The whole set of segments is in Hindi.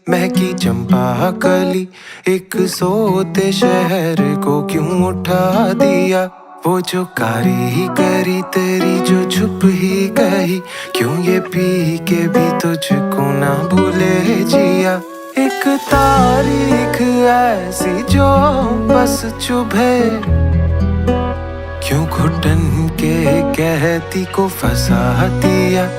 महकी चंपा कली, एक सोते शहर को क्यों उठा दिया। वो जो कारी करी तेरी जो छुप ही कही, क्यों ये पी के भी तुझको ना भूले जिया। एक तारीख ऐसी जो बस चुभे, क्यों घुटन के कहती को फंसा दिया।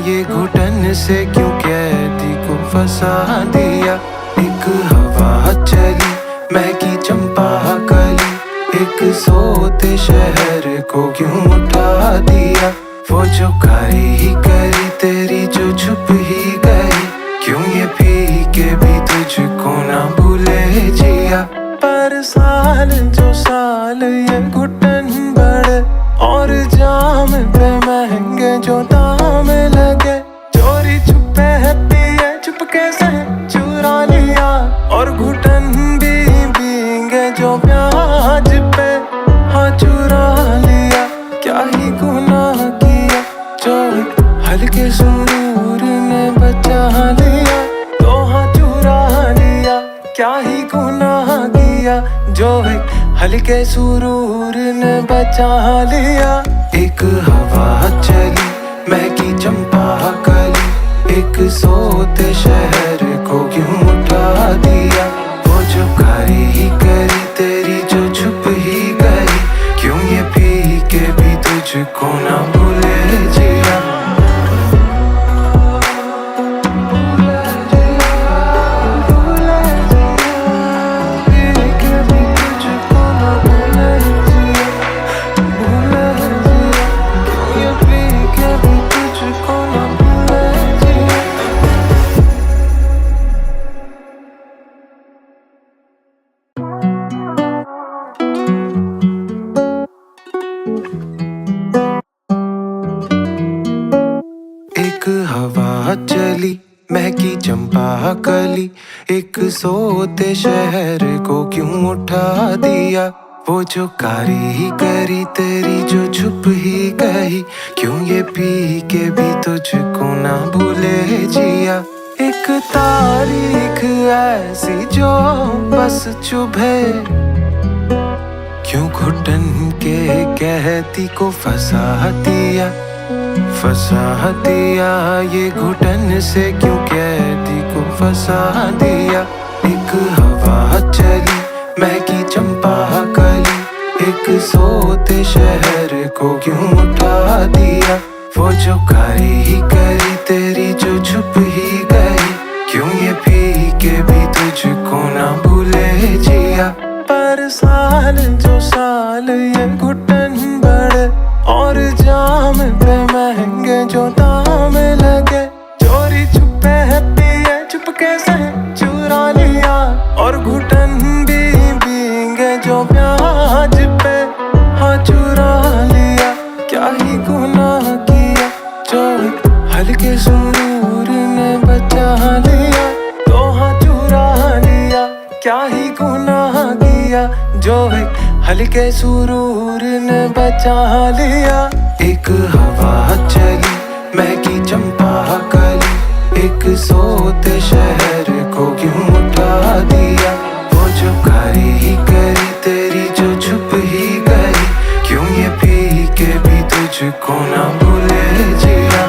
ये घुटन से क्यों कहती को फंसा दिया। एक हवा चली महकी चंपा कली, एक सोते शहर को क्यों उठा दिया। वो जो कारी करी तेरी जो छुप ही गई, क्यों ये पी के भी तुझको ना भूले जिया। पर साल जो साल ये घुटन बढ़े, और जाम पे महंगे जो दाम लगे। चोरी छुपे पिए चुपके से चुरा लिया, और घुटन भी भीगे जो प्याज पे हाँ चुरा लिया। क्या ही गुनाह किया जो हल्के सुरूर ने बचा लिया, तो हाँ चुरा लिया। क्या ही गुनाह किया जो हल्के सुरूर ने बचा लिया। एक हवा चली महकी चंपा कली, एक सोते शहर को क्यों उठा दिया। वो जो कारी करी तेरी जो छुप ही गई, क्यों ये पी के भी तुझको ना भूले जिया। हवा चली महकी चंपा कली, एक सोते शहर को क्यों उठा दिया। वो जो कारी करी तेरी जो छुप ही कही, क्यों ये पी के भी तुझको ना भूले जिया। एक तारीख ऐसी जो बस चुभे, क्यों घुटन के कहती को फंसा दिया। ये घुटन से क्यों कहती को फंसा दिया। एक हवा चली महकी चंपा कली, एक सोते शहर को क्यों उठा दिया। वो जो कारी करी तेरी जो छुप ही गई, क्यों ये पी के भी तुझको ना भूले जिया। पर साल जो साल ये घुटन बढ़े, और जाम पे महंगे जो दाम लगे। चोरी छुपे पिए चुपके से चुरा लिया, और घुटन भी भीगे जो प्याज पे हाँ चुरा लिया। क्या ही गुनाह किया जो हल्के सुरूर ने बचा लिया, तो हाँ चुरा लिया। क्या ही गुनाह किया जो हल्के सुरूर ने बचा लिया। एक हवा चली महकी चंपा कली, एक सोते शहर को क्यों उठा दिया। वो जो कारी करी तेरी जो छुप ही गई, क्यों ये पी के भी तुझको ना भूले जिया।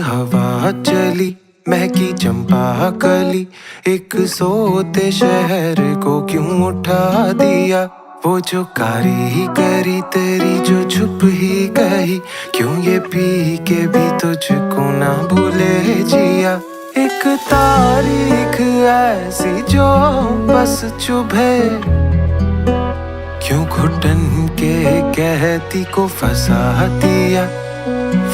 हवा चली महकी चंपा कली, एक सोते शहर को क्यों उठा दिया। वो जो कारी करी तेरी जो छुप ही कही, क्यों ये पी के भी तुझको ना भूले जिया। एक तारीख ऐसी जो बस चुभे, क्यों घुटन के कहती को फंसा दिया।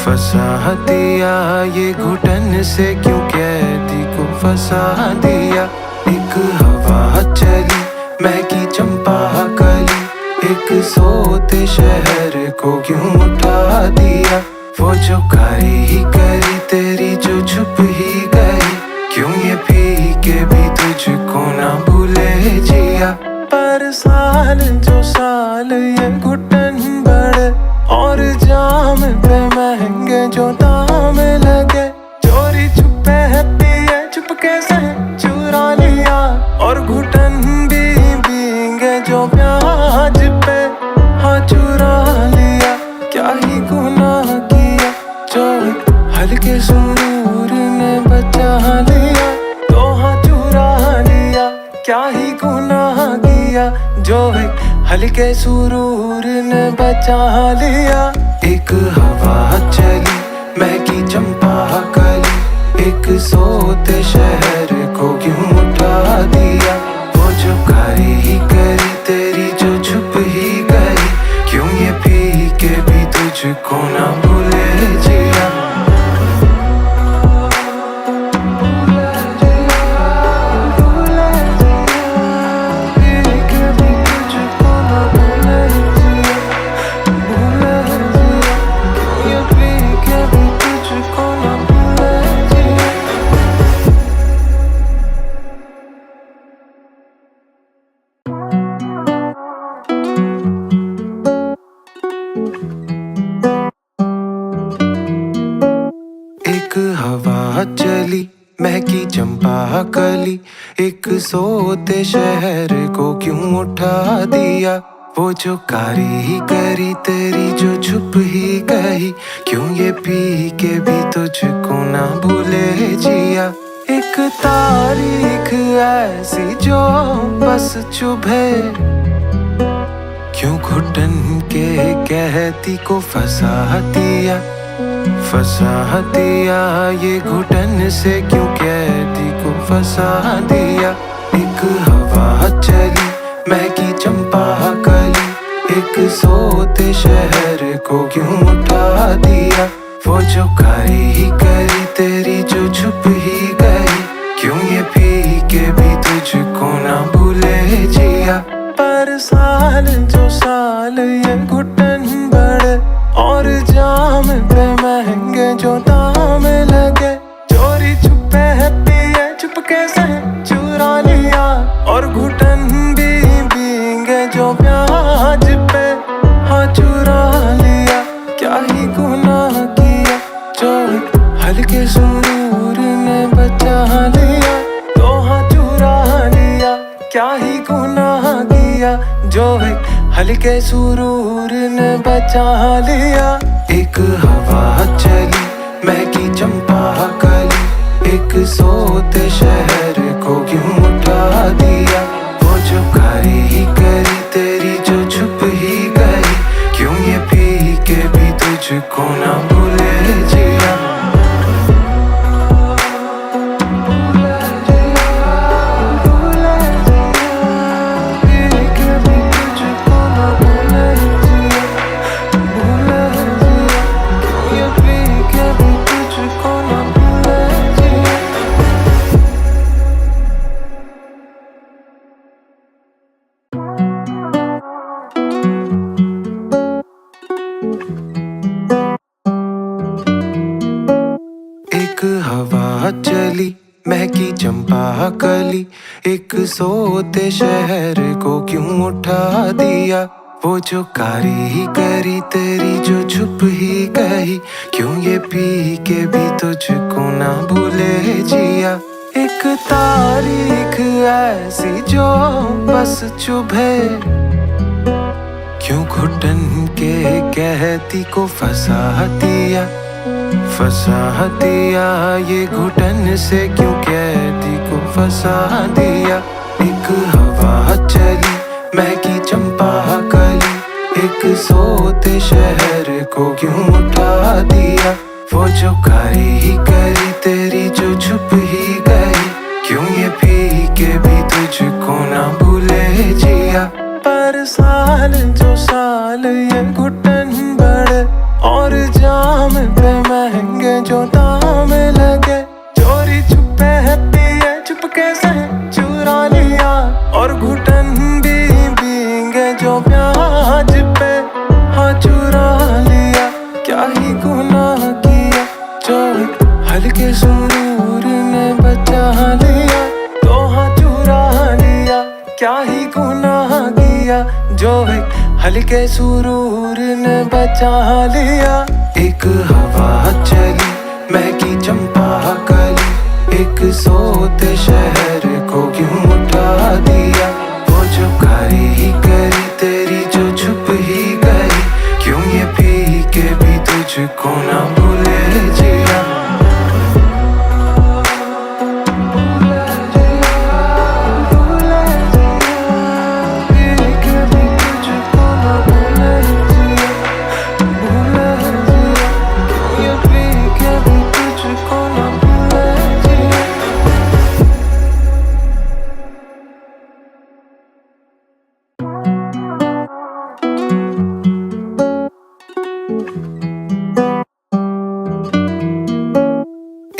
फंसा दिया ये घुटन से क्यों कैदी को फंसा दिया। एक हवा चली महकी चंपा कली, एक सोते शहर को क्यों उठा दिया। वो जो कारी ही करी तेरी जो छुप ही गई, क्यों ये पी के भी तुझको ना भूले जिया। पर साल जो साल ये घुटन बढ़े और जाम पे महंगे जो दाम लगे। चोरी छुपे है पिए चुपके से चुरा लिया, और घुटन भी भींगे जो प्याज पे हाँ चुरा लिया। क्या ही गुनाह किया जो हल्के सुरूर ने बचा लिया, तो हाँ चुरा लिया। क्या ही गुनाह किया जो हल्के सुरूर ने बचा लिया। एक हवा चली महकी चंपा कली, एक सोते शहर को क्यों उठा दिया। वो जो कारी ही करी तेरी जो छुप ही गई, क्यों ये पी के भी तुझको ना भूले जिया। एक हवा चली महकी चंपा कली, एक सोते शहर को क्यों उठा दिया। वो जो कारी ही करी तेरी जो छुप ही गई, क्यों ये पी के भी तुझको ना भूले जिया। एक तारीख ऐसी जो बस चुभे, क्यों घुटन के कहती को फंसा दिया। फंसा दिया ये घुटन से क्यों कैदी को फंसा दिया। एक हवा चली महकी चंपा कली, एक सोते शहर को क्यों उठा दिया। वो जो कारी ही करी तेरी जो छुप ही गई, क्यों ये पी के भी तुझको ना भूले जिया। पर साल जो साल ये घुटन बढ़े और जाम पे महंगे जो दाम लगे। चोरी छुपे है पिए चुपके से चुरा लिया, और घुटन भी भींगे जो प्याज पे हाँ चुरा लिया। क्या ही गुनाह किया जो हल्के सुरूर ने बचा लिया, तो हाँ चुरा लिया। क्या ही गुनाह किया जो हल्के सुरूर ने बचा लिया। एक हवा चली महकी चंपा कली, एक सोते शहर को क्यों उठा दिया। वो जो कारी ही करी तेरी जो छुप ही गई, क्यों ये पी के भी तुझको ना भूले जिया। एक हवा चली महकी चंपा कली, एक सोते शहर को क्यों उठा दिया। वो जो कारी ही करी तेरी जो छुप ही गई, क्यों ये पी के भी तुझको ना भूले जिया। एक तारीख ऐसी जो बस चुभे, क्यों घुटन के कहती को फंसा दिया। फंसा दिया ये घुटन से क्यों कैदी को फंसा दिया। एक हवा चली महकी चंपा कली, एक सोते शहर को क्यों उठा दिया। वो जो कारी ही करी तेरी जो छुप ही गई, क्यों ये पी के भी तुझको ना भूले जिया। पर साल जो साल ये घुटन बढ़े और जाम पे महंगे जो दाम लगे। चोरी छुपे है पिए चुपके से चुरा लिया, और घुटन भी भीगे जो प्याज पे हाँ चुरा लिया। क्या ही गुनाह किया जो हल्के सुरूर ने बचा लिया, तो हाँ चुरा लिया। क्या ही गुनाह किया जो हल्के सुरूर ने बचा लिया। एक हवा चली महकी चंपा कली, एक सोते शहर को क्यों उठा दिया। वो जो कारी ही करी तेरी जो छुप ही गई, क्यों ये पी के भी तुझको ना भूले जिया।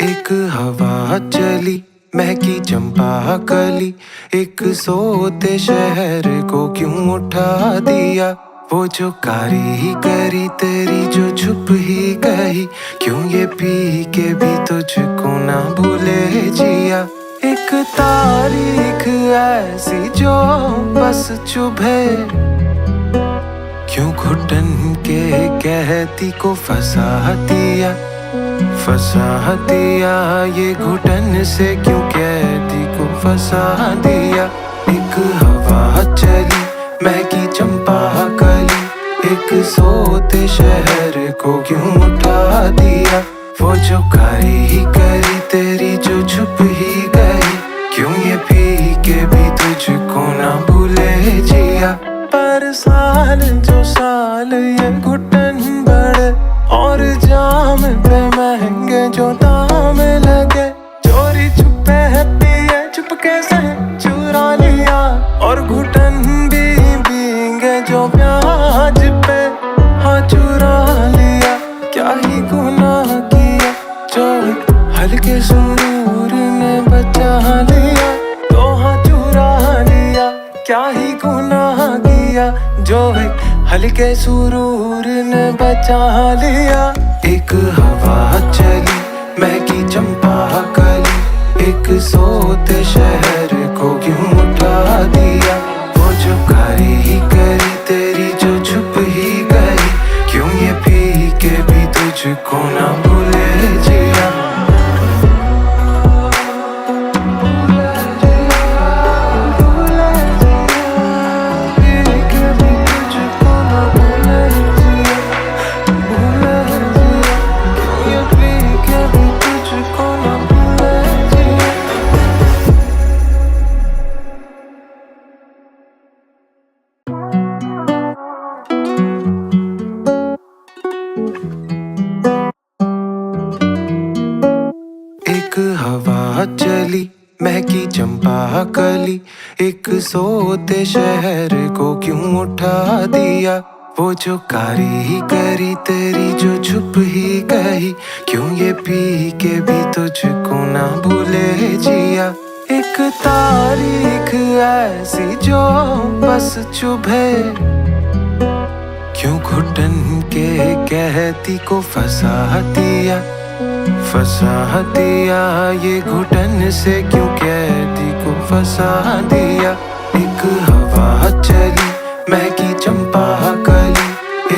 एक हवा चली महकी चंपा कली, एक सोते शहर को क्यों उठा दिया। वो जो कारी ही करी तेरी जो छुप ही गई, क्यों ये पी के भी तुझको ना भूले जिया। एक तारीख ऐसी जो बस चुभे, क्यों घुटन के कहती को फंसा दिया। फंसा दिया ये घुटन से क्यों कहती को फंसा दिया। एक हवा चली महकी चंपा कली, एक सोते शहर को क्यों उठा दिया। वो जो कारी ही करी तेरी जो छुप ही गई, क्यों ये पी के भी तुझको ना भूले जिया। पर साल जो साल ये घुटन बढ़े, और जाम पे महंगे जो दाम लगे। चोरी छुपे है पिए चुपके से चुरा लिया, और घुटन भी भीगे जो प्याज पे हाँ चुरा लिया। क्या ही गुनाह किया जो हल्के सुरूर ने बचा लिया, तो हाँ चुरा लिया। क्या ही गुनाह किया जो हल्के सुरूर ने बचा लिया। एक हवा चली महकी चंपा कली, एक सोते शहर को क्यों उठा दिया। वो जो कारी ही करी तेरी जो छुप ही गई, क्यों ये पी के भी तुझको ना भूले जिया। एक हवा चली महकी चंपा कली, एक सोते शहर को क्यों उठा दिया। वो जो कारी ही करी तेरी जो छुप ही गई, क्यों ये पी के भी तुझको ना भूले जिया। एक तारीख ऐसी जो बस चुभे, क्यों घुटन के कहती को फंसा दिया। फंसा दिया ये घुटन से क्यों कहती को फंसा दिया। एक हवा चली महकी चंपा कली,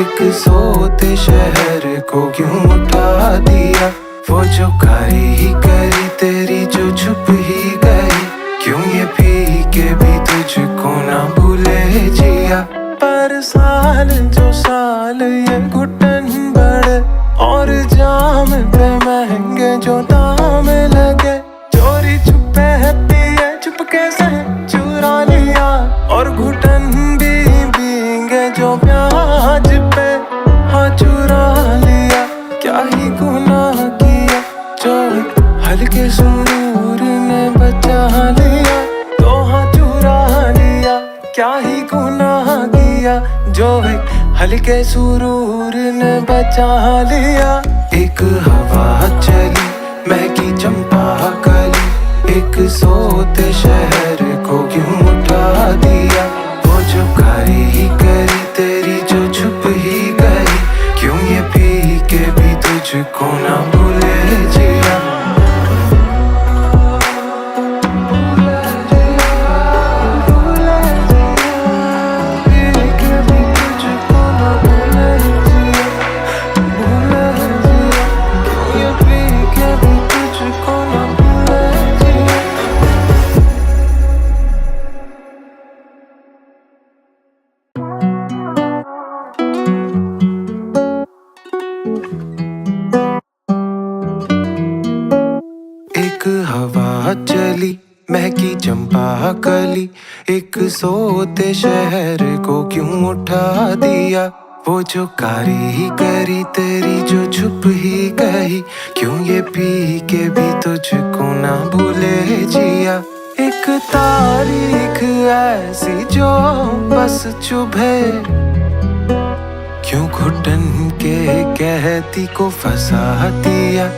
एक सोते शहर को क्यों उठा दिया। वो जो कारी ही करी तेरी जो छुप ही गई, क्यों ये पी के भी तुझको ना भूले जिया। पर साल जो साल ये घुटन बढ़े, और जाम पे महंगे जो दाम लगे। चोरी छुपे है पिए चुपके से चुरा लिया, और घुटन भी भीगे जो प्याज पे हाँ चुरा लिया। क्या ही गुनाह किया जो हल्के सुरूर ने बचा लिया, तो हाँ चुरा लिया। क्या ही गुनाह किया जो हल्के सुरूर ने बचा लिया। एक हवा चली महकी चंपा कली, एक सोते शहर को क्यों उठा दिया। वो जो कारी ही करी तेरी जो छुप ही गई, क्यों ये पी के भी तुझको ना भूले जिया। एक हवा चली महकी चंपा कली, एक सोते शहर को क्यों उठा दिया। वो जो कारी ही करी तेरी जो छुप ही गई, क्यों ये पी के भी तुझको ना भूले जिया। एक तारीख ऐसी जो बस चुभे, क्यों घुटन के कहती को फंसा दिया।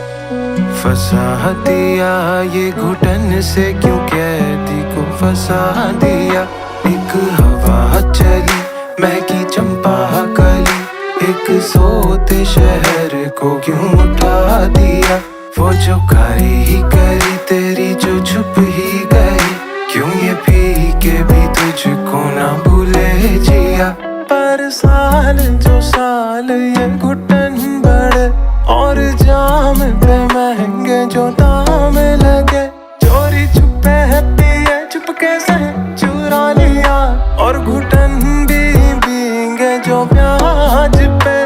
फंसा दिया ये घुटन से, क्यों कहती को फंसा दिया। एक हवा चली महकी चंपा कली, एक सोते शहर को क्यों उठा दिया। वो जो कारी ही करी तेरी जो छुप ही गई, क्यों ये पी के भी तुझको ना भूले जिया। पर साल जो साल ये घुटन बढ़े, और जाम पे महंगे जो दाम लगे। चोरी छुपे है पिए चुपके से चुरा लिया, और घुटन भी भीगे जो प्याज पे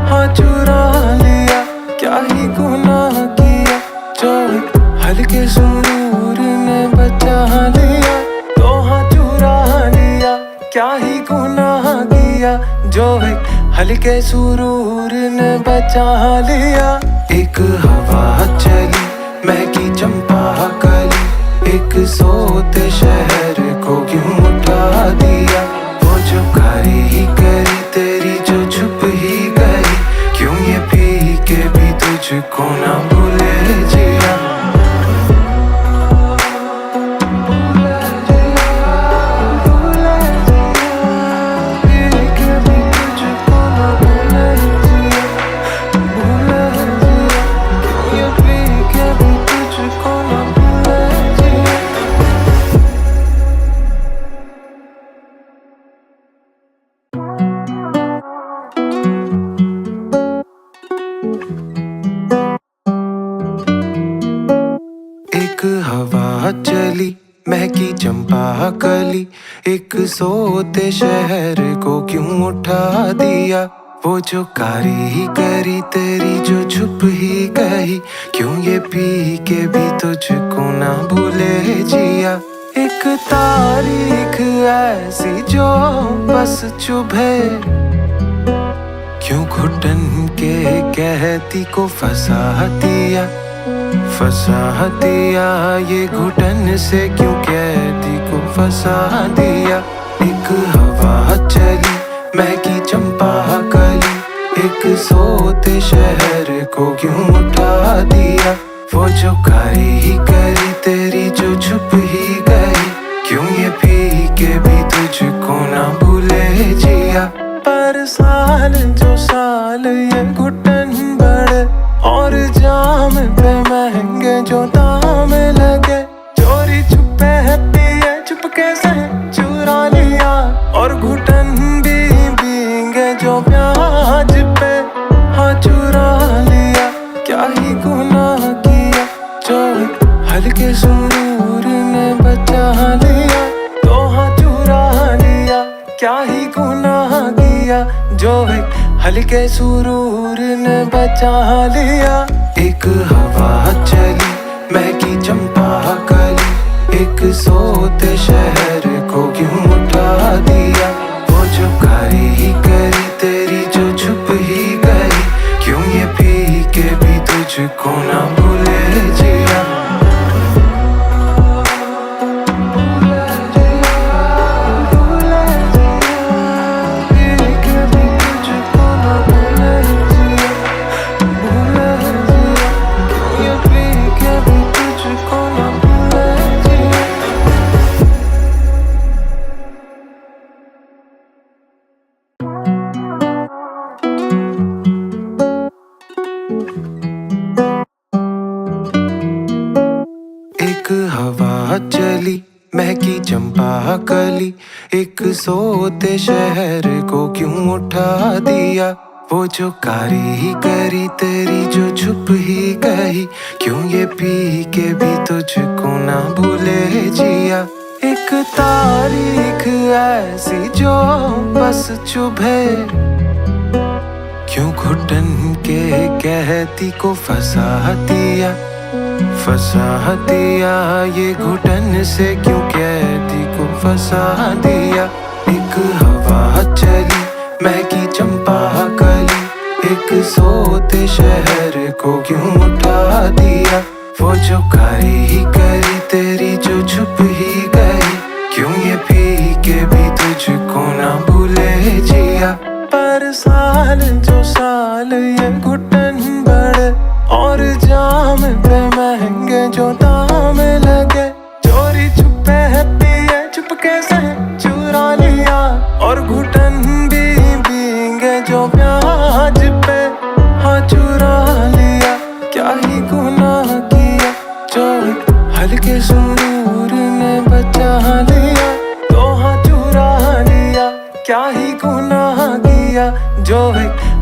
हाँ चुरा लिया। क्या ही गुनाह किया जो हल्के सुरूर ने बचा लिया, तो हाँ चुरा लिया। क्या ही गुनाह किया जो हल्के सुरूर ने बचा लिया। एक हवा चली महकी चंपा कली, एक सोते शहर को क्यों उठा दिया। वो जो कारी ही करी तेरी जो छुप ही गई, क्यों ये पी के भी तुझको ना भूले जिया। एक हवा चली महकी चंपा कली, एक सोते शहर को क्यों उठा दिया। वो जो कारी ही करी तेरी जो छुप ही गई, क्यों ये पी के भी तुझको ना भूले जिया। एक तारीख ऐसी जो बस चुभे, क्यों घुटन के कहती को फंसा दिया। फंसा दिया ये घुटन से, क्यों कहती को फंसा दिया। एक हवा चली महकी चंपा कली, एक सोते शहर को क्यों उठा दिया। वो जो कारी ही करी तेरी जो छुप ही गई, क्यों ये पी के भी तुझको ना भूले जिया। पर साल जो साल ये घुटन बढ़े, और जाम पे महंगे जो दाम लगे। चोरी छुपे है पिए चुपके से चुरा लिया, और घुटन भी भीगे जो प्याज पे हाँ चुरा लिया। क्या ही गुनाह किया जो हल्के सुरूर ने बचा लिया, तो हाँ चुरा लिया। क्या ही गुनाह किया जो हल्के सुरूर ने बचा लिया। एक हवा चली महकी चंपा कली, एक सोते शहर को क्यों उठा दिया। वो जो कारी ही करी तेरी जो छुप ही गई, क्यों ये पी के भी तुझको ना भूले जिया। पी के भी महकी चंपा कली, एक सोते शहर को क्यों उठा दिया। वो जो कारी करी तेरी जो छुप ही कही, क्यों ये पी के भी तुझको ना भूले जिया। एक तारीख ऐसी जो बस चुभे, क्यों घुटन के कहती को फंसा दिया। फंसा दिया ये घुटन से, क्यों कहती को फंसा दिया। एक हवा चली महकी चंपा कली, एक सोते शहर को क्यों उठा दिया। वो जो कारी करी तेरी जो छुप ही गई, क्यों ये पी के भी तुझको ना भूले जिया। पर साल जो साल ये घुटन बढ़े, और जाम पे महंगे जो दाम लगे। चोरी छुपे है पिए चुपके से चुरा लिया, और घुटन भी भीगे जो प्याज पे हाँ चुरा लिया। क्या ही गुनाह किया जो हल्के सुरूर ने बचा लिया, तो हाँ चुरा लिया। क्या ही गुनाह किया जो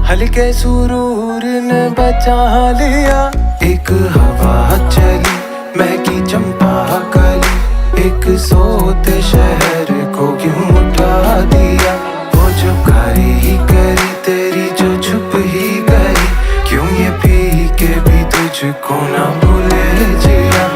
हल्के सुरूर ने बचा लिया। एक हवा चली महकी चंपा कली, एक सोते शहर को क्यों उठा दिया। वो जो कारी करी तेरी जो छुप ही गई, क्यों ये पी के भी तुझको ना भूले जिया।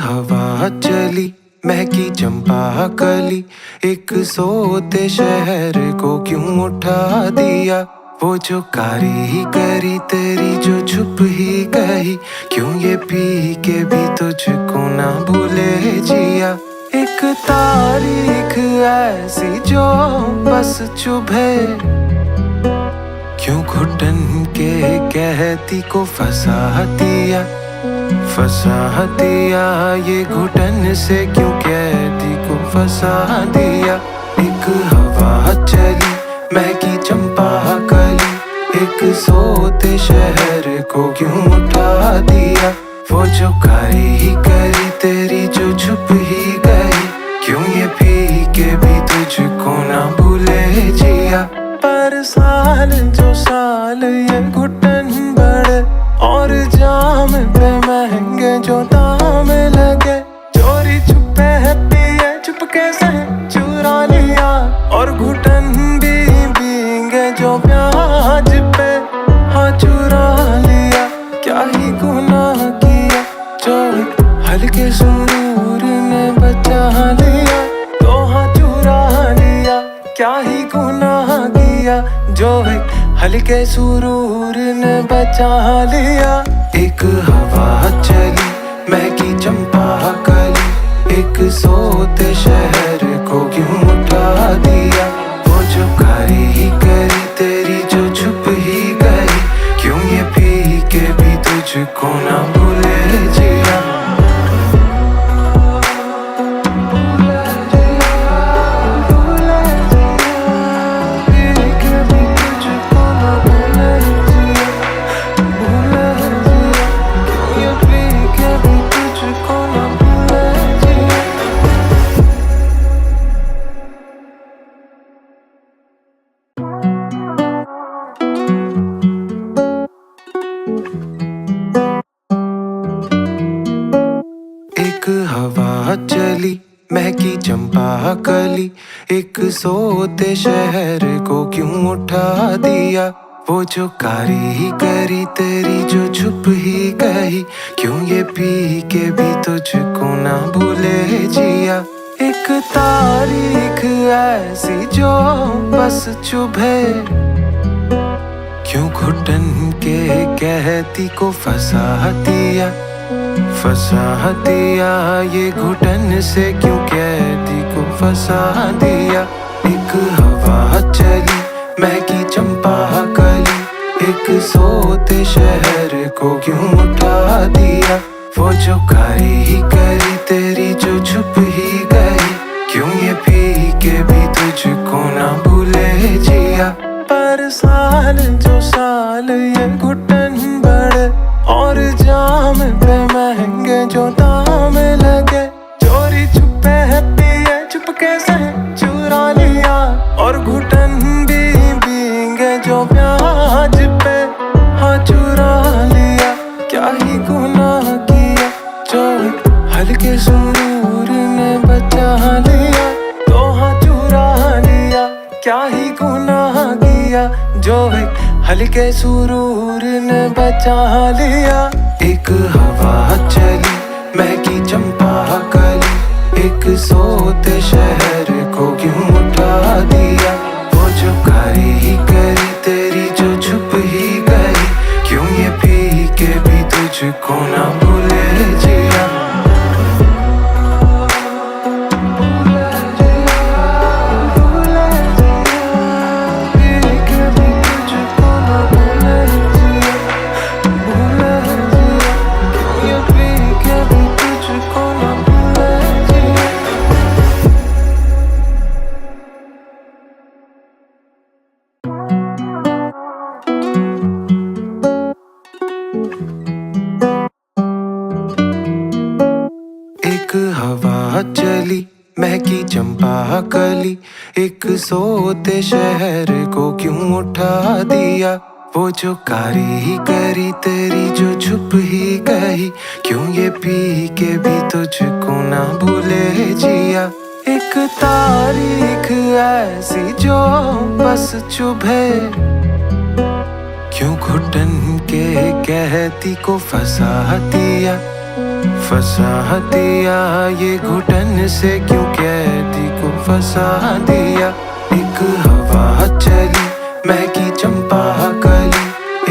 हवा चली महकी चंपा कली, एक सोते शहर को क्यों उठा दिया। वो जो कारी करी तेरी जो छुप ही कही, क्यों ये पी के भी तुझको ना भूले जिया। एक तारीख ऐसी जो बस चुभे, क्यों घुटन के कहती को फंसा दिया। फंसा दिया ये घुटन से, क्यों कहती को फंसा दिया। एक हवा चली महकी चंपा कली, एक सोते शहर को क्यों उठा दिया। वो जो कारी करी तेरी जो छुप ही गई, क्यों ये पी के भी तुझको ना भूले जिया। पर साल जो साल ये घुटन बढ़े, और जाम पे महंगे जो दाम लगे। चोरी छुपे है पिए चुपके से चुरा लिया, और घुटन भी भीगे जो प्याज पे हाँ चुरा लिया। क्या ही गुनाह किया जो हल्के सुरूर ने बचा लिया, तो हाँ चुरा लिया। क्या ही गुनाह किया जो हल्के सुरूर ने बचा लिया। एक हवा चली महकी चंपा कली, एक सोते शहर को क्यों उठा दिया। वो जो कारी करी तेरी जो छुप ही गई, क्यों ये पी के भी तुझको ना भूले जिया। हवा चली महकी चंपा कली, एक सोते शहर को क्यों उठा दिया। वो जो कारी करी तेरी जो छुप ही कही, क्यों ये पी के भी तुझको ना भूले जिया। एक तारीख ऐसी जो बस चुभे, क्यों घुटन के कहती को फंसा दिया। फंसा दिया ये घुटन से क्यों कैदी को फंसा दिया। एक हवा चली महकी चंपा कली, एक सोते शहर को क्यों उठा दिया। वो जो कारी ही करी तेरी जो छुप ही गई, क्यों ये पी के भी तुझको ना भूले जिया। पर साल जो साल ये घुटन बढ़े और जाम पे महंगे जो दाम लगे। चोरी छुपे है पिए चुपके से चुरा लिया, और घुटन भी भींगे जो प्याज पे हाँ चुरा लिया। क्या ही गुनाह किया जो हल्के सुरूर ने बचा लिया, तो हाँ चुरा लिया। क्या ही गुनाह किया जो एक हल्के सुरूर ने बचा लिया। एक हवा चली महकी चंपा कली, एक सोते शहर को क्यों उठा दिया। वो जो कारी ही करी तेरी जो छुप ही गई, क्यों ये पी के भी तुझको ना भूले जिया। एक हवा चली महकी चंपा कली, एक सोते शहर को क्यों उठा दिया। वो जो कारी ही करी तेरी जो छुप ही गई, क्यों ये पी के भी तुझको ना भूले जिया। एक तारीख ऐसी जो बस चुभे, क्यों घुटन के कहती को फंसा दिया। फंसा दिया ये घुटन से क्यों कैदी को फंसा दिया। एक हवा चली महकी चंपा कली,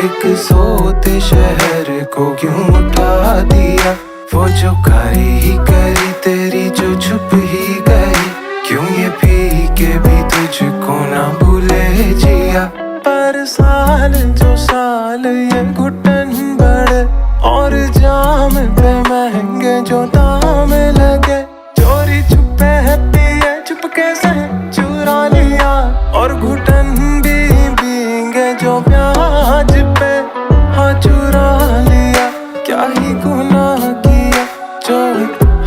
एक सोते शहर को क्यों उठा दिया। वो जो कारी ही करी तेरी जो छुप ही गई, क्यों ये पी के भी तुझको ना भूले जिया। पर साल जो साल ये घुटन बढ़े और जाम पे महंगे जो दाम लगे। चोरी छुपे है पिए चुपके से चुरा लिया, और घुटन भी भींगे जो प्याज पे हाँ चुरा लिया। क्या ही गुनाह किया जो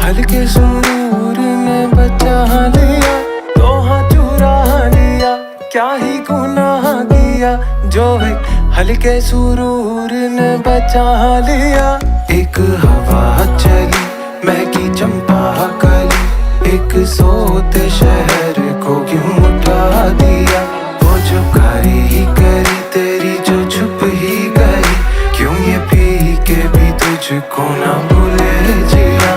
हल्के सुरूर ने बचा लिया, तो हाँ चुरा लिया। क्या ही गुनाह किया जो एक हल्के सुरूर ने बचा लिया। एक हवा चली महकी चंपा कली, एक सोते शहर को क्यों उठा दिया। वो जो कारी ही करी तेरी जो छुप ही गई, क्यों ये पी के भी तुझको ना भूले जिया।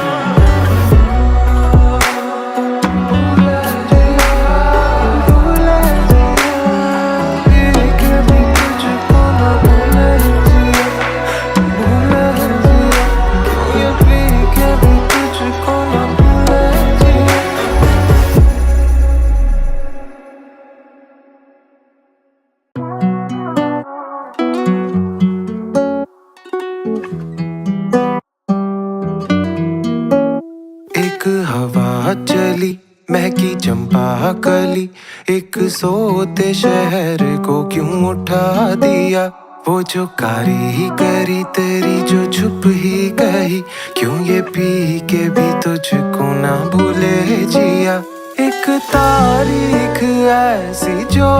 एक हवा चली महकी चंपा कली, एक सोते शहर को क्यों उठा दिया। वो जो कारी ही करी तेरी जो छुप ही गई, क्यों ये पी के भी तुझको ना भूले जिया। एक तारीख ऐसी जो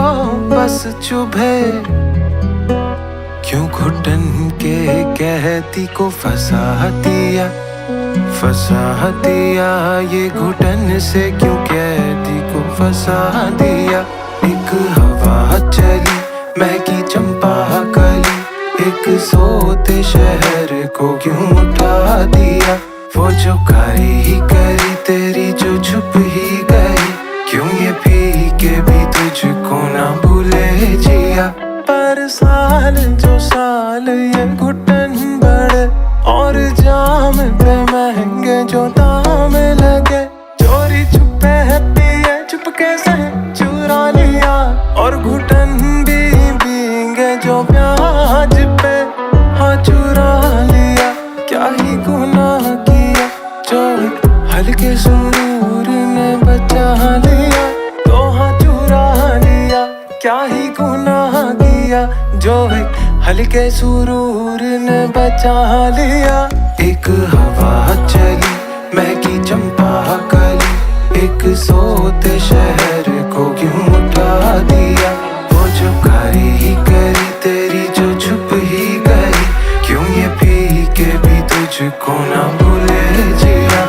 बस चुभे, क्यों घुटन के कहती को फंसा दिया। फंसा दिया ये घुटन से क्यों कैदी को फंसा दिया। एक हवा चली महकी चंपा कली, एक सोते शहर को क्यों उठा दिया। वो जो कारी ही करी तेरी जो छुप ही गई, क्यों ये पी के भी तुझको ना भूले जिया। पर साल जो साल ये घुटन बढ़े और जाम पे क्या ही गुनाह किया जो एक हल्के सुरूर ने बचा लिया। एक हवा चली महकी चंपा कली, एक सोते शहर को क्यों उठा दिया। वो जो कारी ही करी तेरी जो छुप ही गई, क्यों ये पी के भी तुझको ना भूले जिया।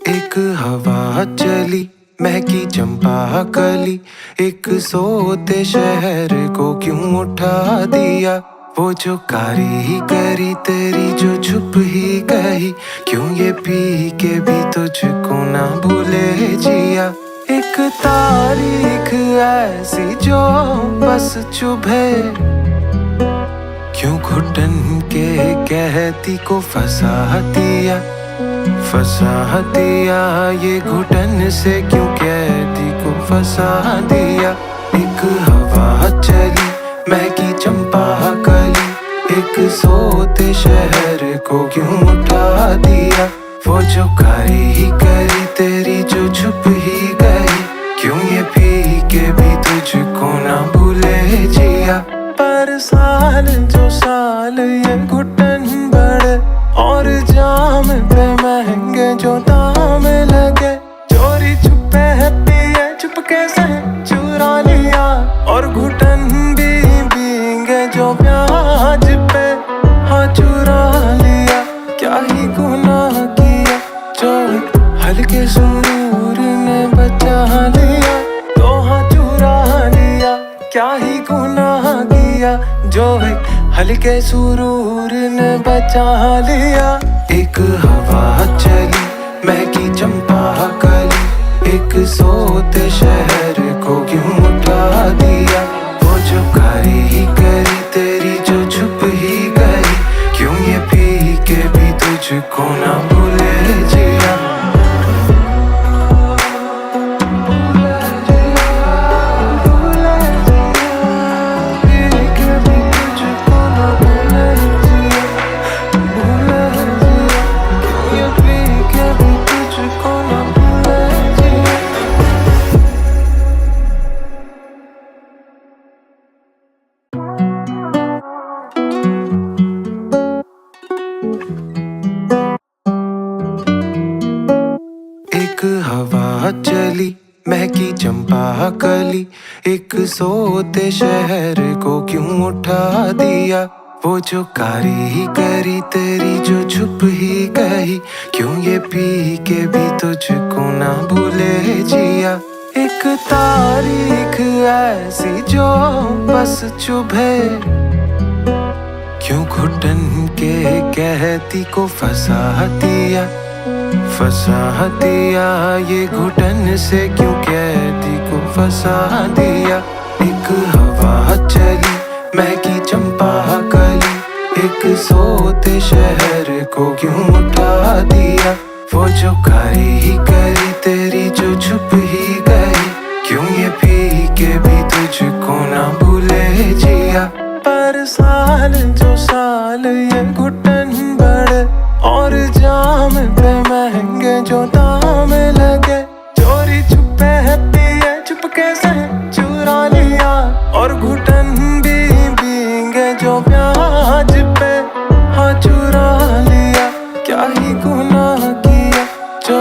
एक हवा चली महकी चंपा कली, एक सोते शहर को क्यों उठा दिया। वो जो कारी ही करी तेरी जो छुप ही गई, क्यों ये पी के भी तुझको ना भूले जिया। एक तारीख ऐसी जो बस चुभे, क्यों घुटन के कहती को फंसा दिया। फंसा दिया ये घुटन से, क्यों कहती को फंसा दिया। एक हवा चली महकी चंपा कली, एक सोते शहर को क्यों उठा दिया। वो जो कारी ही करी तेरी जो छुप ही गई, क्यों ये पी के भी तुझको ना भूले जिया। पर साल जो साल ये घुटन बढ़े, और जाम पे महंगे जो दाम लगे। चोरी छुपे पिए चुपके से चुरा लिया, और घुटन भी भींगे जो प्याज पे हाँ चुरा लिया। क्या ही गुनाह किया जो हल्के सुरूर ने बचा लिया, तो हाँ चुरा लिया। क्या ही गुनाह किया जो एक हल्के सुरूर ने बचा लिया। एक हवा चली महकी चंपा कली, एक सोते शहर को क्यों उठा दिया। वो जो कारी ही करी तेरी जो छुप ही गई, क्यों ये पी के भी तुझको ना भूले जिया। एक हवा चली महकी चंपा कली, एक सोते शहर को क्यों उठा दिया। वो जो कारी ही करी तेरी जो छुप ही गई, क्यों ये पी के भी तुझको ना भूले जिया। एक तारीख ऐसी जो बस चुभे, क्यों घुटन के कहती को फंसा दिया। फंसा दिया ये घुटन से, क्यों कहती को फंसा दिया। एक हवा चली महकी चंपा कली, एक सोते शहर को क्यों उठा दिया। वो जो कारी ही करी तेरी जो छुप ही गई, क्यों ये पी के भी तुझको ना भूले जिया। पर साल जो साल ये घुटन बढ़े, और जाम पे महंगे जो दाम लगे। चोरी छुपे पिए चुपके से चुरा लिया, और घुटन भी भींगे जो प्याज पे हाँ चुरा लिया। क्या ही गुनाह किया जो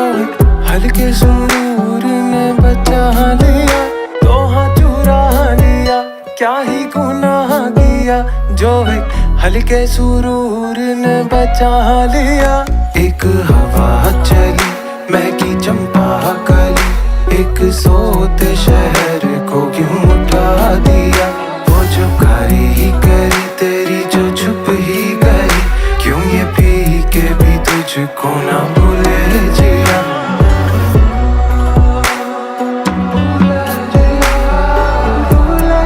हल्के सुरूर ने बचा लिया, तो हाँ चुरा लिया। क्या ही गुनाह किया जो एक हल्के सुरूर ने बचा लिया। एक हवा चली महकी चंपा कली, एक सोते शहर को क्यों उठा दिया। वो जो कारी ही करी तेरी जो छुप ही गई, क्यों ये पी के भी तुझको ना भूले जिया। भूले जिया, भूले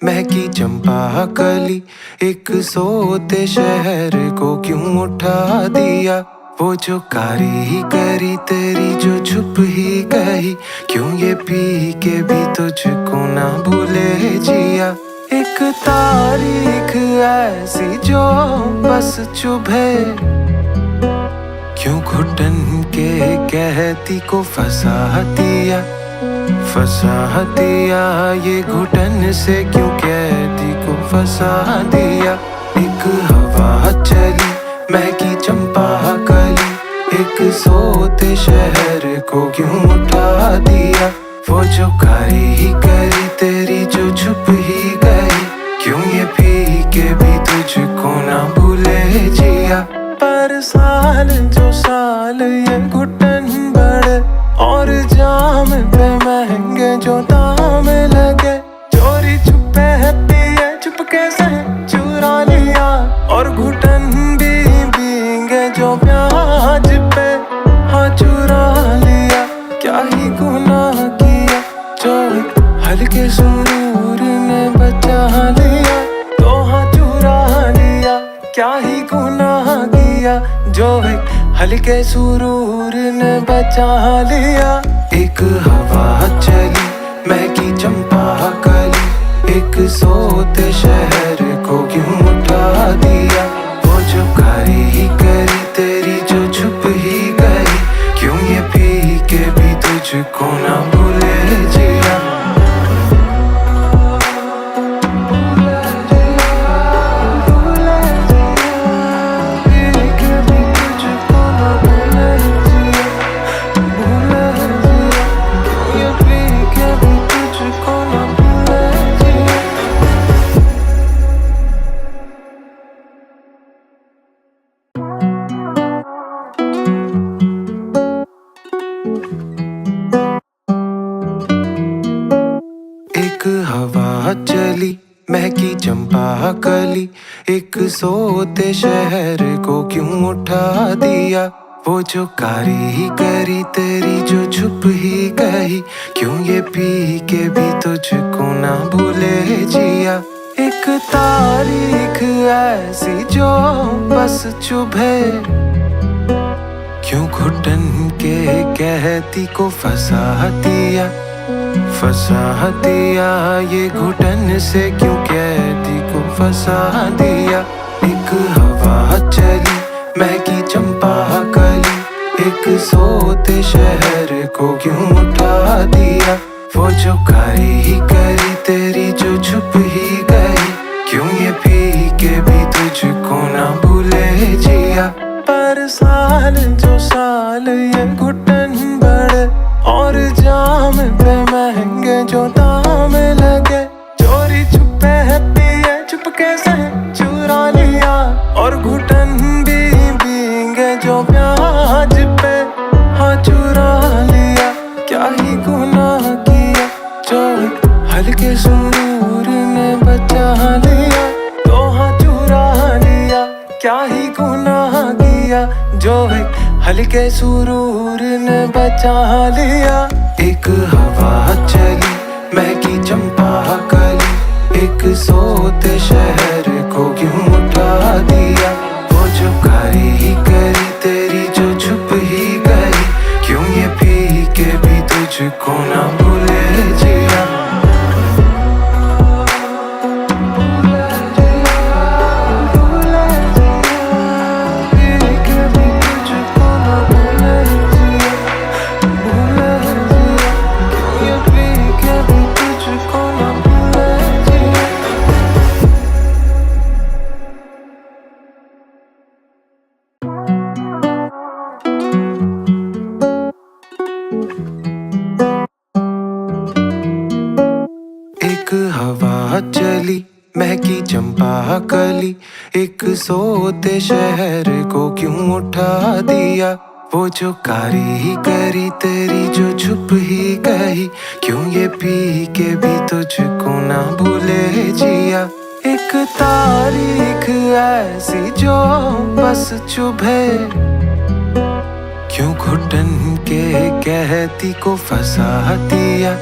महकी चंपा कली, एक सोते शहर को क्यों उठा दिया। वो जो कारी करी तेरी जो छुप ही कही, क्यों ये पी के भी तुझको ना भूले जिया। एक तारीख ऐसी जो बस चुभे, क्यों घुटन के कहती को फंसा दिया। फंसा दिया ये घुटन से, क्यों कहती को फंसा दिया। एक हवा चली महकी चंपा कली, एक सोते शहर को क्यों उठा दिया। वो जो कारी करी तेरी जो छुप ही गई, क्यों ये पी के भी तुझको ना भूले जिया। पर साल जो साल ये घुटन बढ़े, और जाम पे महंगे जो दाम लगे। चोरी छुपे है पिए चुपके से चुरा लिया, और घुटन भी भीगे जो प्याज पे हाँ चुरा लिया। क्या ही गुनाह किया जो हल्के सुरूर ने बचा लिया, तो हाँ चुरा लिया। क्या ही गुनाह किया जो हल्के सुरूर ने बचा लिया। एक हवा चली महकी चंपा कली, एक सोते शहर को क्यों उठा दिया। वो जो कारी करी तेरी जो छुप ही गई, क्यों ये पी के भी तुझको ना भूले जिया। एक हवा चली महकी चंपा कली, एक सोते शहर को क्यों उठा दिया। वो जो कारी करी तेरी जो छुप ही कही, क्यों ये पी के भी तुझको ना भूले जिया। एक तारीख ऐसी जो बस चुभे, क्यों घुटन के कहती को फंसा दिया। फंसा दिया ये घुटन से, क्यों कहती को फंसा दिया। एक हवा चली महकी चंपा कली, एक सोते शहर को क्यों उठा दिया। वो जो कारी करी तेरी जो छुप ही गई, क्यों ये पी के भी तुझको ना भूले जिया। पर साल जो साल ये घुटन बढ़े, और जाम पे महंगे जो दाम लगे। चोरी छुपे है पिए चुपके से चुरा लिया, और घुटन भी भीगे जो प्याज पे हाँ चुरा लिया। क्या ही गुनाह किया जो हल्के सुरूर ने बचा लिया, तो हाँ चुरा लिया। क्या ही गुनाह किया जो हल्के सुरूर ने बचा लिया। एक हवा चली महकी चंपा कली, एक सोते शहर को क्यों उठा दिया। वो जो कारी करी तेरी जो छुप ही गई, क्यों ये पी के भी तुझको ना भूले जिया। एक हवा चली महकी चंपा कली, एक सोते शहर को क्यों उठा दिया। वो जो कारी करी तेरी जो छुप ही कही, क्यों ये पी के भी तुझको ना भूले जिया। एक तारीख ऐसी जो बस चुभे, क्यों घुटन के कहती को फंसा दिया।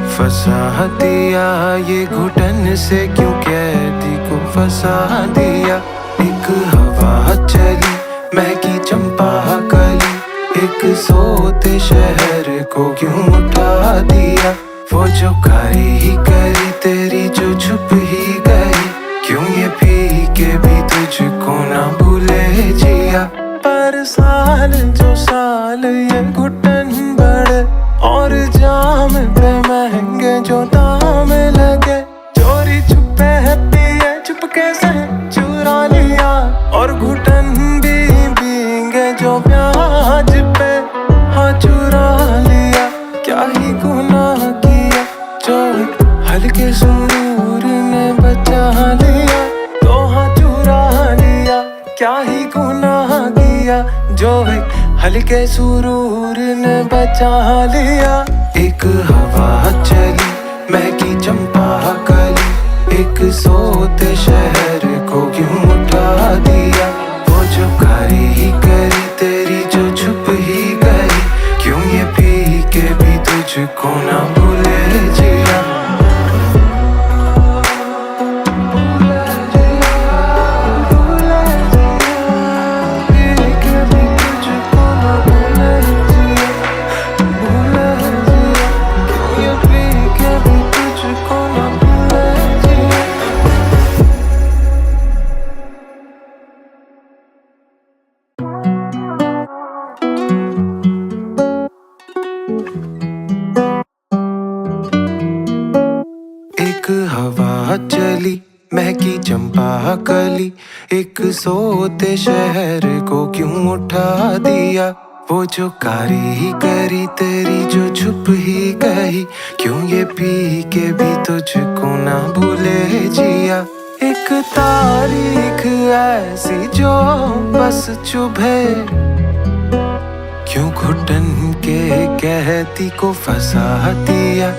फंसा दिया ये घुटन से क्यों कैदी को फंसा दिया। एक हवा चली महकी चंपा कली, एक सोते शहर को क्यों उठा दिया। वो जो करी तेरी जो छुप ही गई, क्यों ये पी के भी तुझको ना भूले जिया। पर साल जो साल ये घुटन बढ़े और जाम पे महंगे जो दाम लगे। चोरी छुपे है पिए चुपके से चुरा लिया, और घुटन भी भीगे जो प्याज पे हाँ चुरा लिया। क्या ही गुनाह किया जो हल्के सुरूर ने बचा लिया, तो हाँ चुरा लिया। क्या ही गुनाह किया जो हल्के सुरूर ने बचा लिया। एक हवा चली महकी चंपा कली, एक सोते शहर को क्यों उठा दिया। वो जो करी तेरी जो छुप ही गई, क्यों ये पी के भी तुझको ना भूले जिया। हवा चली महकी चंपा कली, एक सोते शहर को क्यों उठा दिया। वो जो करी तेरी जो छुप ही गई, क्यों ये पी के भी तुझको ना भूले जिया। एक तारीख ऐसी जो बस चुभे, क्यों घुटन के कहती को फंसा दिया।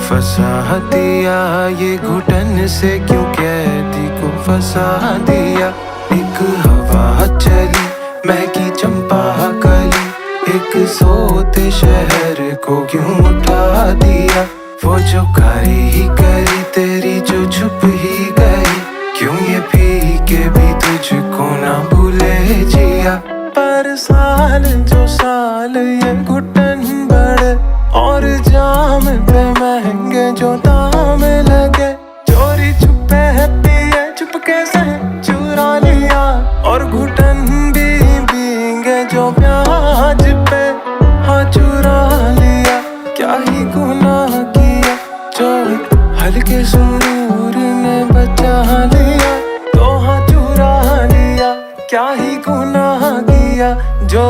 फंसा दिया ये घुटन से क्यों कैदी को फंसा दिया। एक हवा चली महकी चंपा कली, एक सोते शहर को क्यों उठा दिया। वो जो करी तेरी जो छुप ही गई, क्यों ये पी के भी तुझको ना भूले जिया। पर साल जो साल ये घुटन बढ़े और जाम पे महंगे जो दाम लगे। चोरी छुपे है पिए चुपके से चुरा लिया, और घुटन भी भीगे जो प्याज पे हाँ चुरा लिया। क्या ही गुनाह किया जो हल्के सुरूर ने बचा लिया, तो हाँ चुरा लिया। क्या ही गुनाह किया जो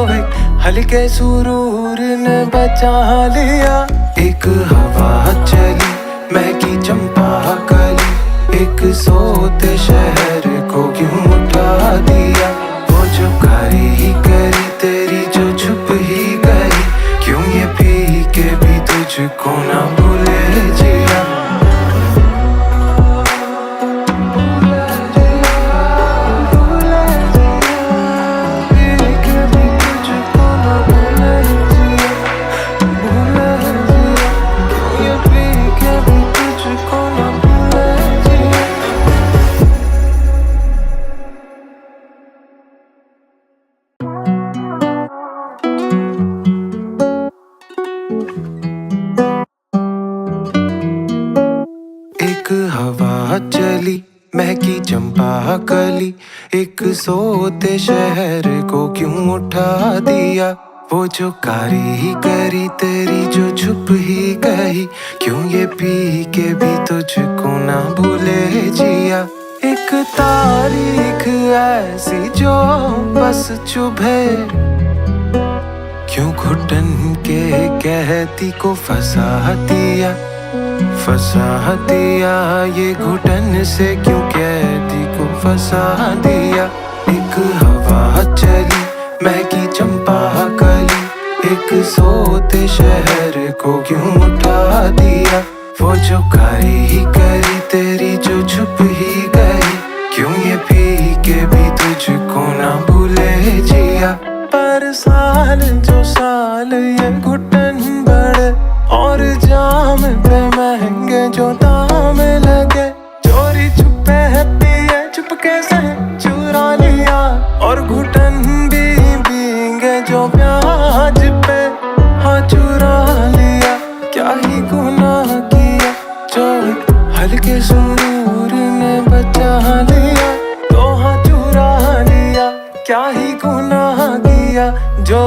हल्के सुरूर ने बचा लिया। एक हवा चली महकी चंपा कली, एक सोते शहर को क्यों उठा दिया। वो जो करी तेरी जो छुप ही गई, क्यों ये पी के भी तुझको ना भूले जिया। एक हवा चली महकी चंपा कली, एक सोते शहर को क्यों उठा दिया। वो जो करी तेरी जो छुप ही गई, क्यों ये पी के भी तुझको ना भूले जिया। एक तारीख ऐसी जो बस चुभे, क्यों घुटन के कहती को फंसा दिया। फंसा दिया ये घुटन से क्यों कैदी को फंसा दिया। एक हवा चली महकी चंपा कली, एक सोते शहर को क्यों उठा दिया। वो जो करी तेरी जो छुप ही गई, क्यों ये पी के भी तुझको ना भूले जिया। पर साल जो साल ये घुटन बढ़े और जाम जाम पे महंगे जो दाम लगे, चोरी छुपे है पिए चुपके से चुरा लिया, और घुटन भी भीगे जो प्याज पे हाँ चुरा लिया। क्या ही गुनाह किया जो हल्के सुरूर ने बचा लिया, तो हाँ चुरा लिया। क्या ही गुनाह किया जो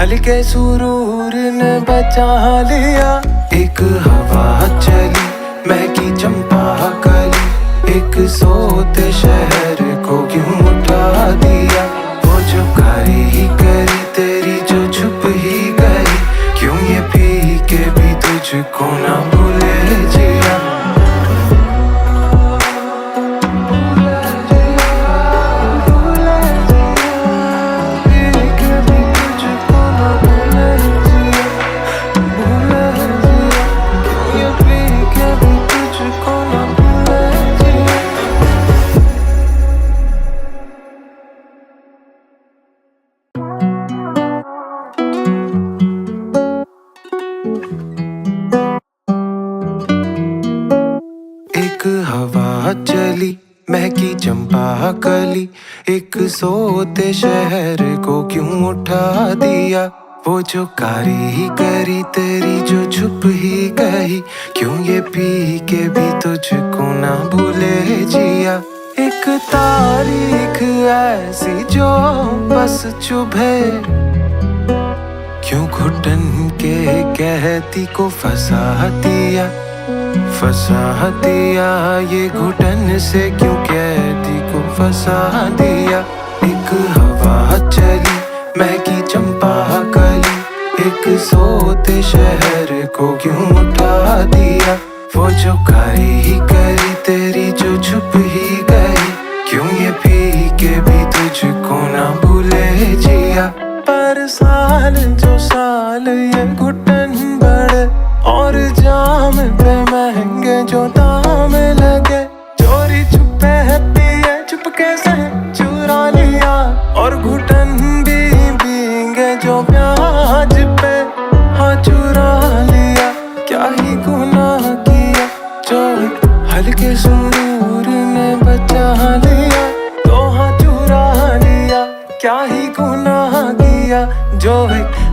हल्के सुरूर ने बचा लिया। एक हवा चली महकी चंपा कली, एक सोते शहर को क्यों उठा दिया। वो जो कारी ही करी तेरी जो छुप ही गई, क्यों ये पी के भी तुझको ना भूले जिया। एक हवा चली महकी चंपा कली, एक सोते शहर को क्यों उठा दिया। वो जो कारी ही करी तेरी जो छुप ही गई, क्यों ये पी के भी तुझको ना भूले जिया। एक तारीख ऐसी जो बस चुभे, क्यों घुटन के कहती को फंसा दिया। फंसा दिया ये घुटन से क्यों कहती को फंसा दिया। एक हवा चली महकी चंपा कली, एक सोते शहर को क्यों उठा दिया। वो जो कारी ही करी तेरी जो छुप ही गई, क्यों ये पी के भी तुझको ना भूले जिया। पर साल जो साल ये घुटन बढ़े, और जाम पे महंगे जो दाम लगे, चोरी छुपे है पिए चुपके से चुरा लिया, और घुटन भी भीगे जो प्याज पे हाँ चुरा लिया। क्या ही गुनाह किया जो हल्के सुरूर ने बचा लिया, तो हाँ चुरा लिया। क्या ही गुनाह किया जो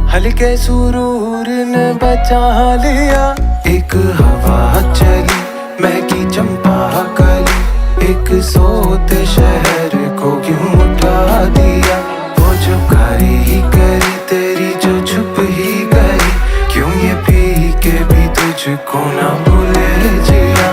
हल्के सुरूर ने बचा लिया। एक हवा चली महकी चंपा कली, एक सोते शहर को क्यों उठा दिया। वो जो कारी ही करी तेरी जो छुप ही गई, क्यों ये पी के भी तुझको ना भूले जिया।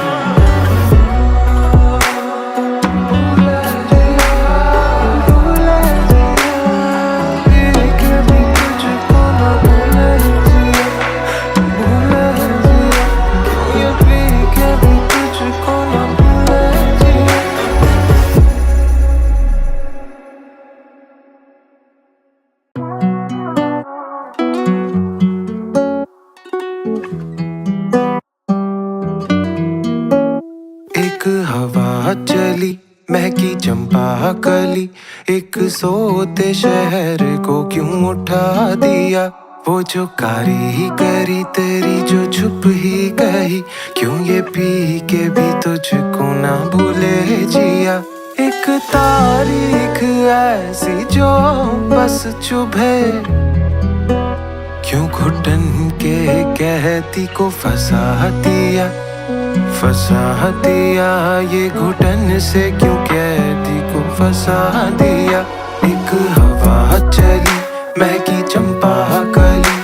एक हवा चली महकी चंपा कली, एक सोते शहर को क्यों उठा दिया। वो जो कारी ही करी तेरी जो छुप ही गई, क्यों ये पी के भी तुझको ना भूले जिया। एक तारीख ऐसी जो बस चुभे, क्यों घुटन के कहती को फंसा दिया। फंसा दिया ये घुटन से क्यों कहती को फंसा दिया। एक हवा चली महकी चंपा कली,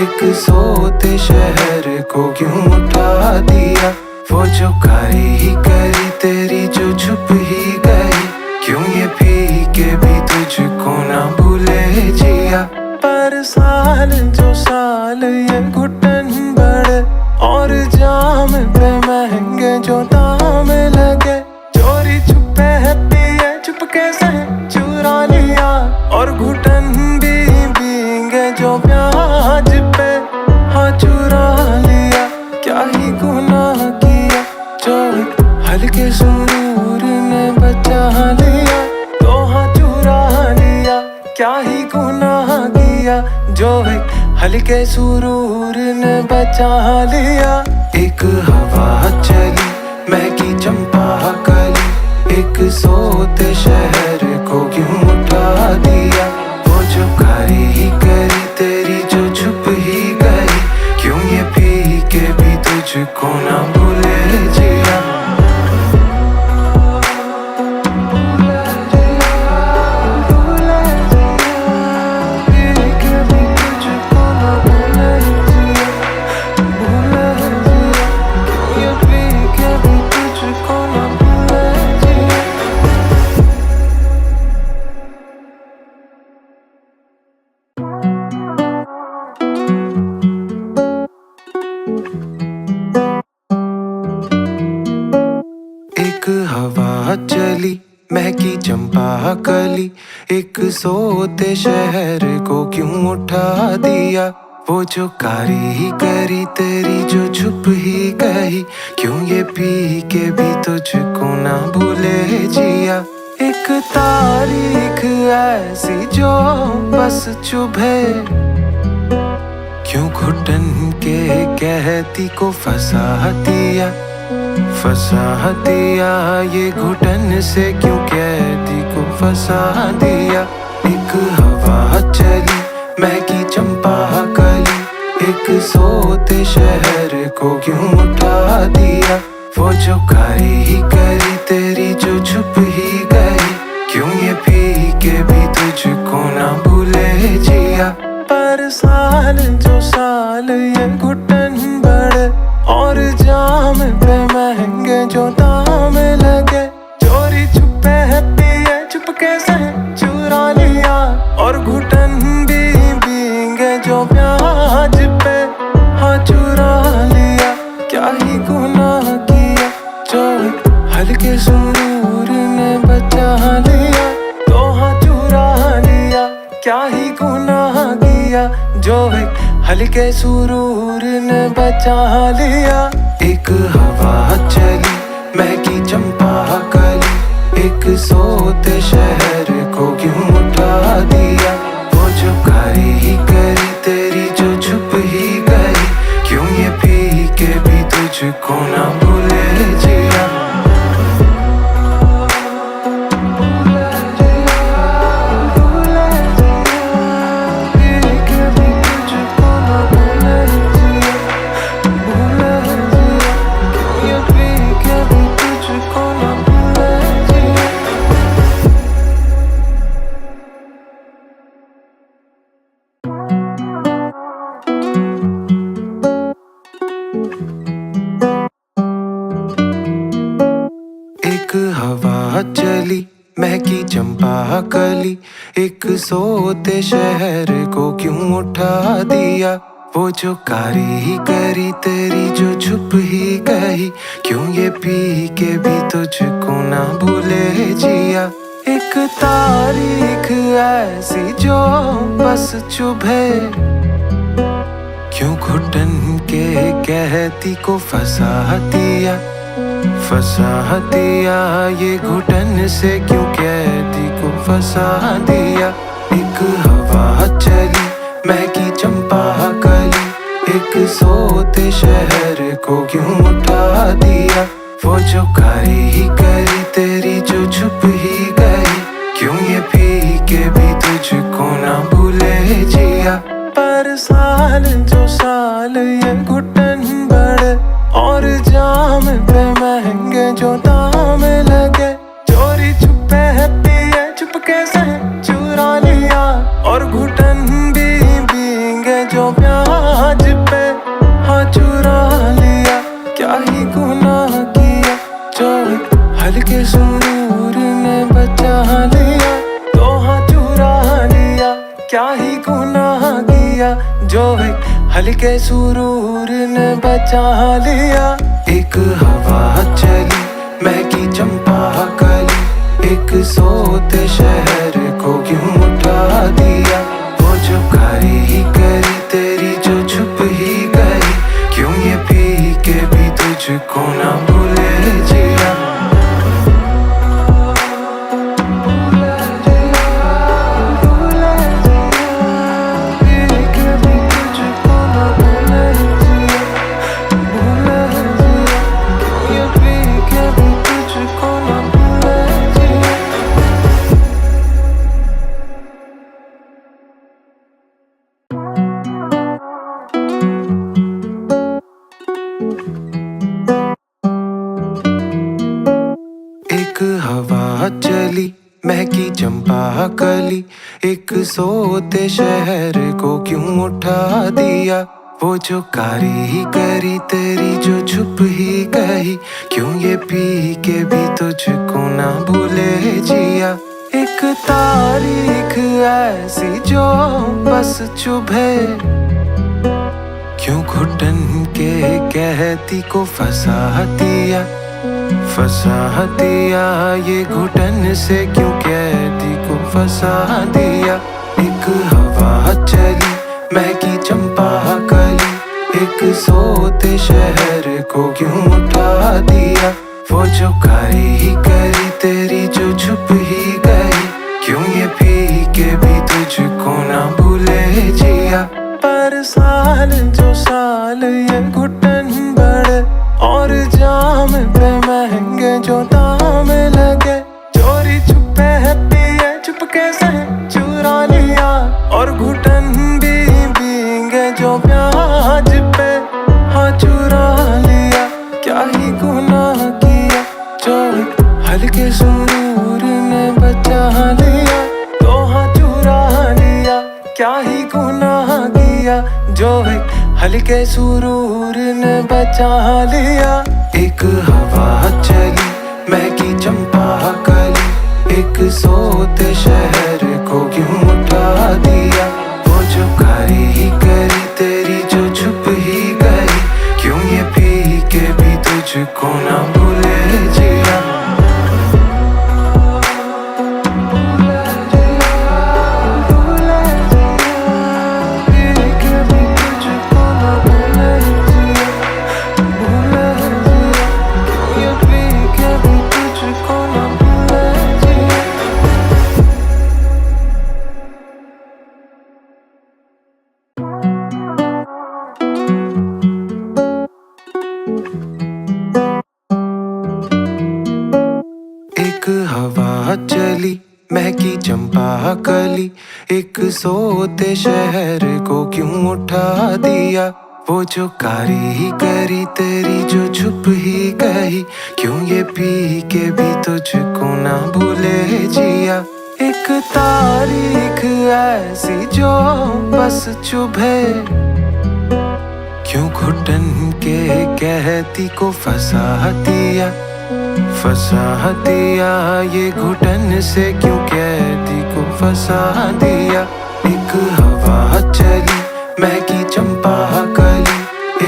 एक सोते शहर को क्यों उठा दिया। वो जो कारी ही करी तेरी जो छुप ही गई, क्यों ये पी के भी तुझको ना भूले जिया। पर साल जो साल ये घुटन बढ़े, और जाम पे महंगे जो दाम लगे, चोरी छुपे है पिए चुपके से चुरा लिया, और घुटन भी भीगे जो प्याज पे हाँ चुरा लिया। क्या ही गुनाह किया जो हल्के सुरूर ने बचा लिया, तो हाँ चुरा लिया। क्या ही गुनाह किया जो हल्के सुरूर ने बचा लिया। एक हवा चली महकी चंपा कली, एक सोते शहर को क्यों उठा दिया। वो जो कारी ही करी तेरी जो छुप ही गई, क्यों ये पी के भी तुझको ना भूले जिया। एक हवा चली महकी चंपा कली, एक सोते शहर को क्यों उठा दिया। वो जो कारी ही करी तेरी जो छुप ही गई, क्यों ये पी के भी तुझको ना भूले जिया। एक तारीख ऐसी जो बस चुभे, क्यों घुटन के कहती को फंसा दिया। फंसा दिया ये घुटन से, क्यों कहती को फंसा दिया। एक हवा चली महकी चंपा कली, एक सोते शहर को क्यों उठा दिया। वो जो कारी ही करी तेरी जो छुप ही गई, क्यों ये पी के भी तुझको ना भूले जिया। पर साल जो साल ये घुटन बढ़े, और जाम पे महंगे जो दाम लगे। चोरी छुपे है पिए चुपके से चुरा लिया, और घुटन भी भींगे जो प्याज पे हाँ चुरा लिया। क्या ही गुनाह किया जो हल्के सुरूर ने बचा लिया, तो हाँ चुरा लिया। क्या ही गुनाह किया जो हल्के सुरूर ने बचा लिया। एक हवा चली महकी चंपा कली, एक सोते शहर को क्यों उठा दिया। वो जो कारी ही करी तेरी जो छुप ही गई, क्यों ये पी के भी तुझको ना भूले जिया। एक हवा चली महकी चंपा कली, एक सोते शहर को क्यों उठा दिया। वो जो कारी ही करी तेरी जो छुप ही गई, क्यों ये पी के भी तुझको ना भूले जिया। एक तारीख ऐसी जो बस चुभे, क्यों घुटन के कहती को फंसा दिया। फंसा दिया ये घुटन से, क्यों कहती को फंसा दिया। एक हवा चली महकी चंपा कली, एक सोते शहर को क्यों उठा दिया। वो जो कारी ही करी तेरी जो छुप ही गई, क्यों ये पी के भी तुझको ना भूले जिया। पर साल जो साल ये घुटन बढ़े, और जाम पे महंगे जो दाम लगे। चोरी छुपे है पिए चुपके से चुरा लिया, और घुटन भी भींगे जो प्याज पे हाँ चुरा लिया। क्या ही गुनाह किया जो हल्के सुरूर ने बचा लिया, तो हाँ चुरा लिया। क्या ही गुनाह किया जो हल्के सुरूर ने बचा लिया। एक हवा चली महकी चंपा कली, एक सोते शहर को क्यों उठा दिया। वो जो कारी ही करी तेरी जो छुप ही गई, क्यों ये पी के भी तुझको ना भूले जिया। पी के भी तुझको एक हवा चली महकी चंपा कली, एक सोते शहर को क्यों उठा दिया। वो जो कारी ही करी तेरी जो छुप ही कही, क्यों ये पी के भी तुझको ना भूले जिया। एक तारीख ऐसी जो बस चुभे, क्यों घुटन के कहती को फंसा दिया। फंसा दिया ये घुटन से क्यों कहती को फंसा दिया। एक हवा चली महकी चंपा कली, एक सोते शहर को क्यों उठा दिया। वो जो कारी ही करी तेरी जो छुप ही गई, क्यों ये पी के भी तुझको ना भूले जिया। पर साल जो साल ये घुटन बढ़े, और जाम पे महंगे जो दाम लगे। चोरी छुपे है पिए चुपके से चुरा लिया, और घुटन भी भीगे जो प्याज पे हाँ चुरा लिया। क्या ही गुनाह किया जो हल्के सुरूर ने बचा लिया, तो हाँ चुरा लिया। क्या ही गुनाह किया जो हल्के सुरूर ने बचा लिया। एक हवा चली महकी चंपा कली, एक सोते शहर को क्यों उठा दिया। वो जो कारी ही करी तेरी जो छुप ही गई, क्यों ये पी के भी तुझको ना भूले जिया। एक हवा चली महकी चंपा कली, एक सोते शहर को क्यों उठा दिया। वो जो कारी ही करी तेरी जो छुप ही कही, क्यों ये पी के भी तुझको ना भूले जिया। एक तारीख ऐसी जो बस चुभे, क्यों घुटन के कहती को फंसा दिया। फंसा दिया ये घुटन से क्यों कहती को फंसा दिया। एक हवा चली महकी चंपा कली,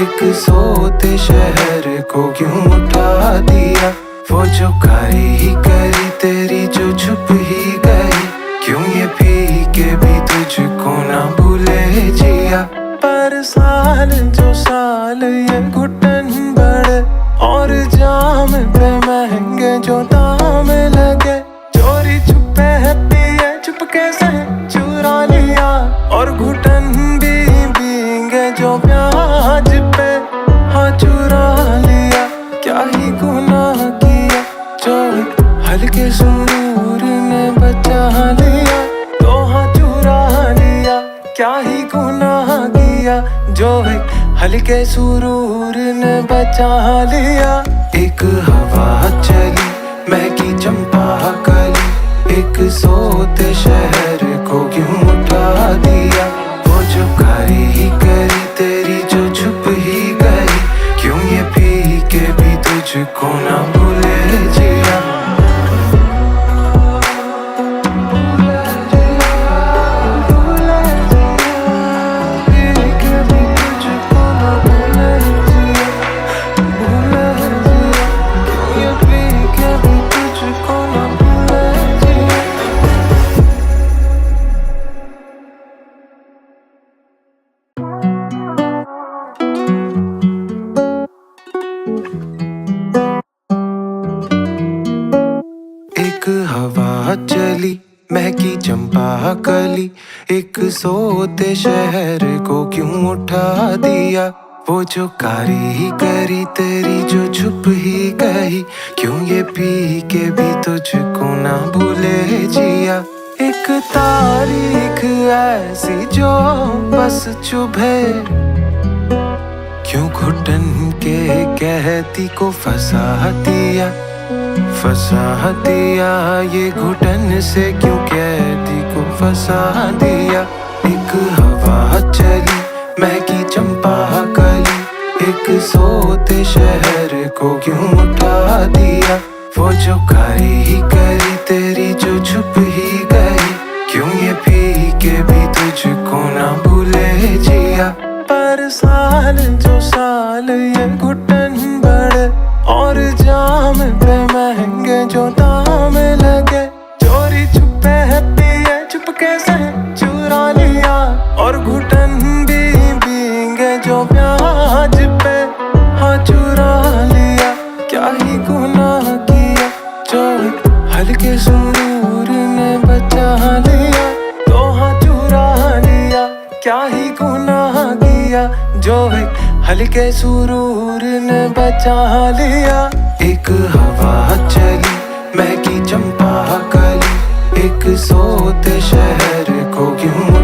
एक सोते शहर को क्यों उठा दिया। वो जो कारी ही करी तेरी जो छुप ही गई, क्यों ये पी के भी तुझको ना भूले जिया। पर साल जो साल ये घुटन बढ़े, और जाम पे महंगे जो दाम लगे। चोरी छुपे है पिए चुपके से चुरा लिया, और घुटन भी भीगे जो प्याज पे हाँ चुरा लिया। क्या ही गुनाह किया जो हल्के सुरूर ने बचा लिया, तो हाँ चुरा लिया। क्या ही गुनाह किया जो हल्के सुरूर ने बचा लिया। एक हवा चली महकी चंपा कली, एक सोते शहर को क्यों उठा दिया। वो जो कारी ही करी तेरी जो छुप ही गई, क्यों ये पी के भी तुझको ना भूले जिया। एक हवा चली महकी चंपा कली, एक सोते शहर को क्यों उठा दिया। वो जो कारी ही करी तेरी जो छुप ही कही, क्यों ये पी के भी तुझको ना भूले जिया। एक तारीख ऐसी जो बस चुभे, क्यों घुटन के कहती को फंसा दिया। फंसा दिया ये घुटन से क्यों कैदी को फंसा दिया। एक हवा चली महकी चंपा कली, एक सोते शहर को क्यों उठा दिया। वो जो करी तेरी जो छुप ही गई, क्यों ये पी के भी तुझको ना भूले जिया। पर साल जो साल ये घुटन बढ़े, और जाम पे महंगे जो दाम लगे। चोरी छुपे है पिए चुपके से चुरा लिया, और घुटन भी भीगे जो प्याज पे हाँ चुरा लिया। क्या ही गुनाह किया जो हल्के सुरूर ने बचा लिया, तो हाँ चुरा लिया। क्या ही गुनाह किया जो हल्के सुरूर ने बचा लिया। एक हवा चली महकी चंपा कली, एक सोते शहर को क्यों